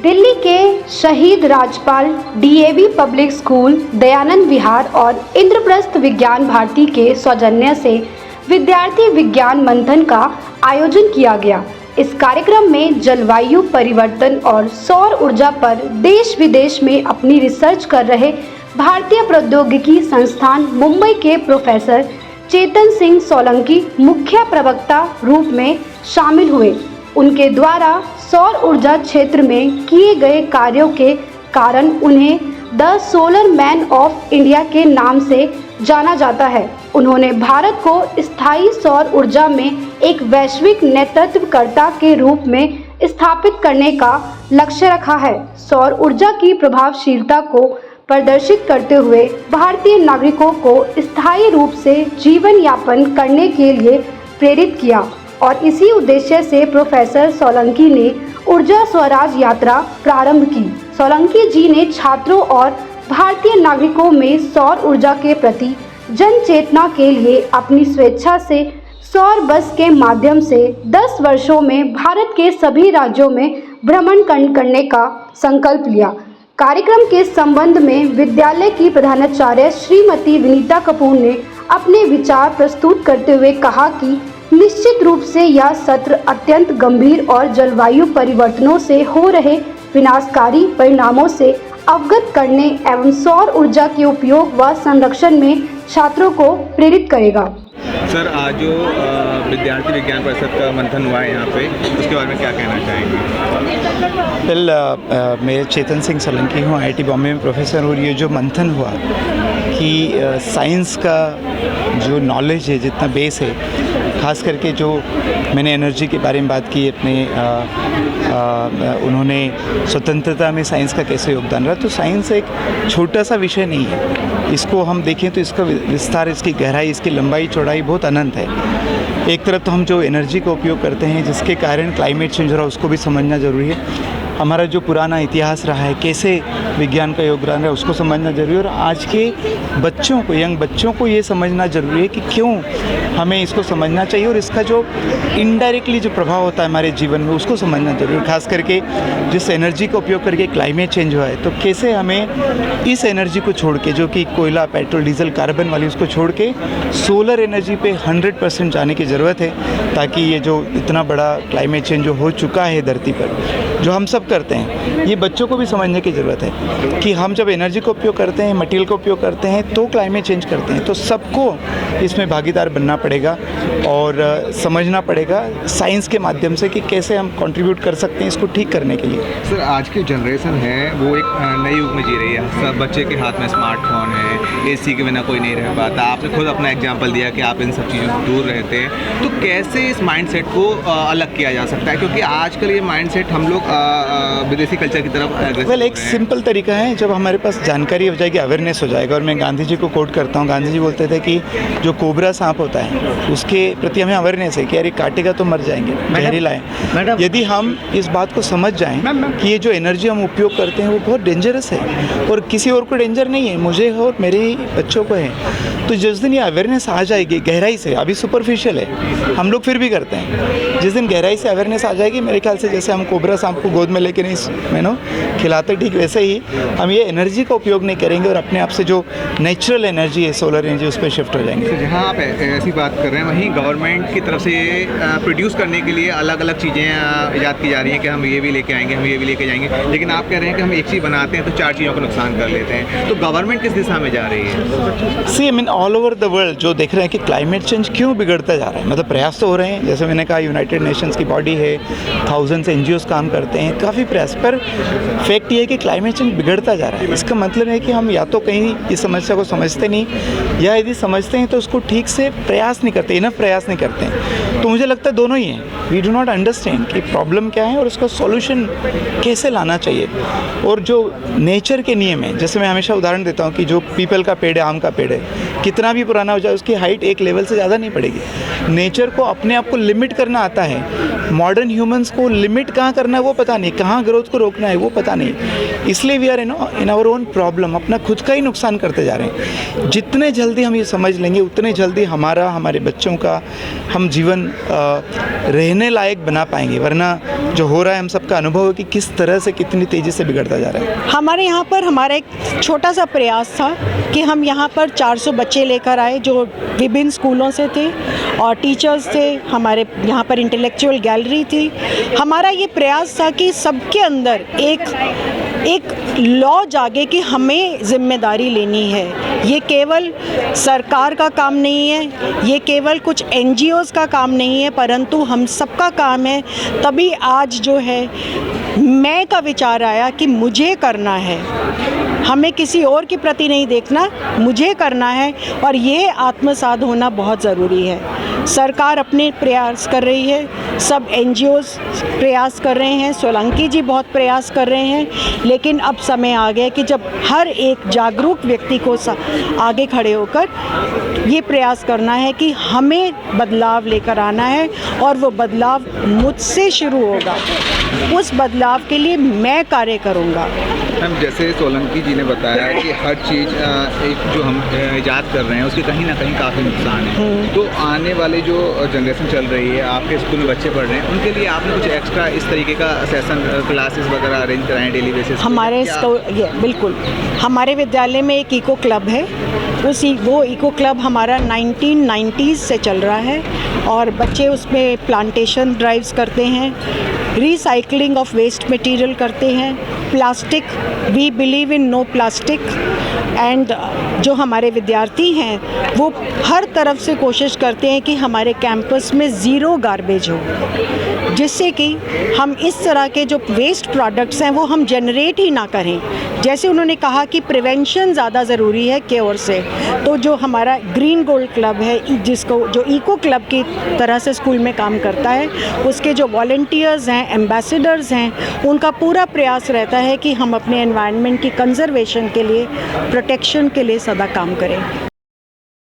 दिल्ली के Shaheed Rajpal DAV public school, Dayanand Vihar और इंद्रप्रस्थ विज्ञान भारती के सौजन्य से विद्यार्थी विज्ञान मंथन का आयोजन किया गया। इस कार्यक्रम में जलवायु परिवर्तन और सौर ऊर्जा पर देश विदेश में अपनी रिसर्च कर रहे भारतीय प्रौद्योगिकी संस्थान मुंबई के प्रोफेसर चेतन सिंह सोलंकी मुख्य प्रवक्ता रूप में शामिल हुए। उनके द्वारा सौर ऊर्जा क्षेत्र में किए गए कार्यों के कारण उन्हें the solar man of India के नाम से जाना जाता है। उन्होंने भारत को स्थायी सौर ऊर्जा में एक वैश्विक नेतृत्वकर्ता के रूप में स्थापित करने का लक्ष्य रखा है। सौर ऊर्जा की प्रभावशीलता को प्रदर्शित करते हुए भारतीय नागरिकों को स्थायी रूप से जीवन यापन करने के लिए प्रेरित किया और इसी उद्देश्य से प्रोफेसर सोलंकी ने ऊर्जा स्वराज यात्रा प्रारंभ की। सोलंकी जी ने छात्रों और भारतीय नागरिकों में सौर ऊर्जा के प्रति जन चेतना के लिए अपनी स्वेच्छा से सौर बस के माध्यम से 10 वर्षों में भारत के सभी राज्यों में भ्रमण करने का संकल्प लिया। कार्यक्रम के संबंध में विद्यालय की प्रधानाचार्य श्रीमती विनीता कपूर ने अपने विचार प्रस्तुत करते हुए कहा कि निश्चित रूप से यह सत्र अत्यंत गंभीर और जलवायु परिवर्तनों से हो रहे विनाशकारी परिणामों से अवगत करने एवं सौर ऊर्जा के उपयोग व संरक्षण में छात्रों को प्रेरित करेगा। सर, आज जो विद्यार्थी विज्ञान परिषद का मंथन हुआ है यहाँ पे, उसके बारे में क्या कहना चाहेंगे? मैं चेतन सिंह सोलंकी हूँ, IIT बॉम्बे में प्रोफेसर। और ये जो मंथन हुआ कि साइंस का जो नॉलेज है, जितना बेस है, ख़ास करके जो मैंने एनर्जी के बारे में बात की, उन्होंने स्वतंत्रता में साइंस का कैसे योगदान रहा। तो साइंस एक छोटा सा विषय नहीं है। इसको हम देखें तो इसका विस्तार, इसकी गहराई, इसकी लंबाई चौड़ाई बहुत अनंत है। एक तरफ तो हम जो एनर्जी का उपयोग करते हैं जिसके कारण क्लाइमेट चेंज हो रहा है, उसको भी समझना ज़रूरी है। हमारा जो पुराना इतिहास रहा है, कैसे विज्ञान का योगदान है, उसको समझना ज़रूरी है। और आज के बच्चों को, यंग बच्चों को ये समझना ज़रूरी है कि क्यों हमें इसको समझना चाहिए और इसका जो इनडायरेक्टली जो प्रभाव होता है हमारे जीवन में, उसको समझना ज़रूरी है। खास करके जिस एनर्जी का उपयोग करके क्लाइमेट चेंज हुआ है, तो कैसे हमें इस एनर्जी को छोड़ के, जो कि कोयला, पेट्रोल, डीजल, कार्बन वाली, उसको छोड़ के सोलर एनर्जी पे 100% जाने की ज़रूरत है, ताकि ये जो इतना बड़ा क्लाइमेट चेंज जो हो चुका है धरती पर, जो हम सब करते हैं, ये बच्चों को भी समझने की ज़रूरत है कि हम जब एनर्जी का उपयोग करते हैं, मटेरियल का उपयोग करते हैं, तो क्लाइमेट चेंज करते हैं। तो सबको इसमें भागीदार बनना पड़ेगा और समझना पड़ेगा साइंस के माध्यम से कि कैसे हम कंट्रीब्यूट कर सकते हैं इसको ठीक करने के लिए। सर, आज की जनरेशन है वो एक नए युग में जी रही है। सब बच्चे के हाथ में स्मार्टफोन है, AC के बिना कोई नहीं रह पाता। आपने खुद अपना एग्जाम्पल दिया कि आप इन सब चीज़ों से दूर रहते हैं। तो कैसे इस माइंडसेट को अलग किया जा सकता है, क्योंकि आजकल ये माइंडसेट हम लोग विदेशी कल्चर की तरफ एक सिंपल तरीका है, जब हमारे पास जानकारी हो जाएगी, अवेयरनेस हो जाएगा। और मैं गांधी जी को कोट करता हूँ। गांधी जी बोलते थे कि जो कोबरा सांप होता है उसके प्रति हमें अवेयरनेस है कि यार काटेगा तो मर जाएंगे, जहरीला है। यदि हम इस बात को समझ जाएं कि ये जो एनर्जी हम उपयोग करते हैं वो बहुत डेंजरस है और किसी और को डेंजर नहीं है, मुझे और मेरे बच्चों को है, तो जिस दिन ये अवेयरनेस आ जाएगी गहराई से, अभी सुपरफिशियल है, हम लोग फिर भी करते हैं, जिस दिन गहराई से अवेयरनेस आ जाएगी, मेरे ख्याल से जैसे हम कोबरा सांप को गोद में लेके नहीं खिलाते, ठीक वैसे ही हम ये एनर्जी का उपयोग नहीं करेंगे और अपने आप से जो नेचुरल एनर्जी है, सोलर एनर्जी, उस पर शिफ्ट हो जाएंगे। तो जहाँ आप ऐसी बात कर रहे हैं, वहीं गवर्नमेंट की तरफ से प्रोड्यूस करने के लिए अलग अलग चीज़ें ईजाद की जा रही हैं कि हम ये भी लेके आएंगे, हम ये भी लेके जाएंगे। लेकिन आप कह रहे हैं कि हम एक चीज़ बनाते हैं तो 4 चीज़ों को नुकसान कर लेते हैं। तो गवर्नमेंट किस दिशा में जा रही है? See, I mean all over the world जो देख रहे हैं कि क्लाइमेट चेंज क्यों बिगड़ता जा रहा है, मतलब प्रयास तो हो रहे हैं। जैसे मैंने कहा, यूनाइटेड नेशंस की बॉडी है, थाउजेंड्स NGOs काम करते हैं, काफ़ी प्रयास, पर फैक्ट ये है कि क्लाइमेट चेंज बिगड़ता जा रहा है। इसका मतलब है कि हम या तो कहीं इस समस्या को समझते नहीं, या यदि समझते हैं तो उसको ठीक से प्रयास नहीं करते, इनफ प्रयास नहीं करते हैं। तो मुझे लगता है दोनों ही हैं। वी डू नॉट अंडरस्टैंड कि प्रॉब्लम क्या है और उसका सॉल्यूशन कैसे लाना चाहिए। और जो नेचर के नियम है, जैसे मैं हमेशा उदाहरण देता हूँ कि जो पीपल का पेड़ है, आम का पेड़ है, कितना भी पुराना हो जाए उसकी हाइट एक लेवल से ज़्यादा नहीं पड़ेगी। नेचर को अपने आप को लिमिट करना आता है, मॉडर्न ह्यूमंस को लिमिट कहाँ करना है वो पता नहीं, कहाँ ग्रोथ को रोकना है वो पता नहीं, इसलिए we are in our own problem, अपना खुद का ही नुकसान करते जा रहे हैं। जितने जल्दी हम ये समझ लेंगे उतने जल्दी हमारा, हमारे बच्चों का हम जीवन रहने लायक बना पाएंगे, वरना जो हो रहा है हम सबका अनुभव है कि किस तरह से कितनी तेज़ी से बिगड़ता जा रहा है। हमारे यहाँ पर हमारा एक छोटा सा प्रयास था कि हम यहाँ पर 400 बच्चे लेकर आए जो विभिन्न स्कूलों से थे और टीचर्स थे, हमारे यहाँ पर इंटेलेक्चुअल गैलरी थी। हमारा ये प्रयास था कि सबके अंदर एक लॉ जागे कि हमें जिम्मेदारी लेनी है। ये केवल सरकार का काम नहीं है, ये केवल कुछ NGOs का काम नहीं है, परंतु हम सबका काम है। तभी आज जो है मैं का विचार आया कि मुझे करना है, हमें किसी और के प्रति नहीं देखना, मुझे करना है और ये आत्मसात होना बहुत ज़रूरी है। सरकार अपने प्रयास कर रही है, सब NGOs प्रयास कर रहे हैं, सोलंकी जी बहुत प्रयास कर रहे हैं, लेकिन अब समय आ गया कि जब हर एक जागरूक व्यक्ति को आगे खड़े होकर ये प्रयास करना है कि हमें बदलाव लेकर आना है और वो बदलाव मुझसे शुरू होगा। उस बदलाव के लिए मैं कार्य करूँगा। मैम, जैसे सोलंकी जी ने बताया कि हर चीज़ एक जो हम ईजाद कर रहे हैं उसके कहीं ना कहीं काफ़ी नुकसान है, तो आने वाले जो जनरेशन चल रही है, आपके स्कूल में बच्चे पढ़ रहे हैं, उनके लिए आपने कुछ एक्स्ट्रा इस तरीके का सेशन क्लासेस वगैरह अरेंज कराएं डेली बेसिस? हमारे ये बिल्कुल, हमारे विद्यालय में एक इको क्लब है, वो इको क्लब हमारा 1990s से चल रहा है और बच्चे उसमें प्लांटेशन ड्राइव्स करते हैं, रिसाइकलिंग ऑफ वेस्ट मटेरियल करते हैं, plastic, we believe in no plastic. And जो हमारे विद्यार्थी हैं वो हर तरफ से कोशिश करते हैं कि हमारे कैंपस में ज़ीरो गार्बेज हो, जिससे कि हम इस तरह के जो वेस्ट प्रोडक्ट्स हैं वो हम जनरेट ही ना करें। जैसे उन्होंने कहा कि प्रिवेंशन ज़्यादा ज़रूरी है क्योर से, तो जो हमारा ग्रीन गोल्ड क्लब है, जिसको जो इको क्लब की तरह से स्कूल में काम करता है, उसके जो वॉलंटियर्स हैं, एम्बेसडर्स हैं, उनका पूरा प्रयास रहता है कि हम अपने एनवायरनमेंट की कंजर्वेशन के लिए, प्रोटेक्शन के लिए सदा काम करें।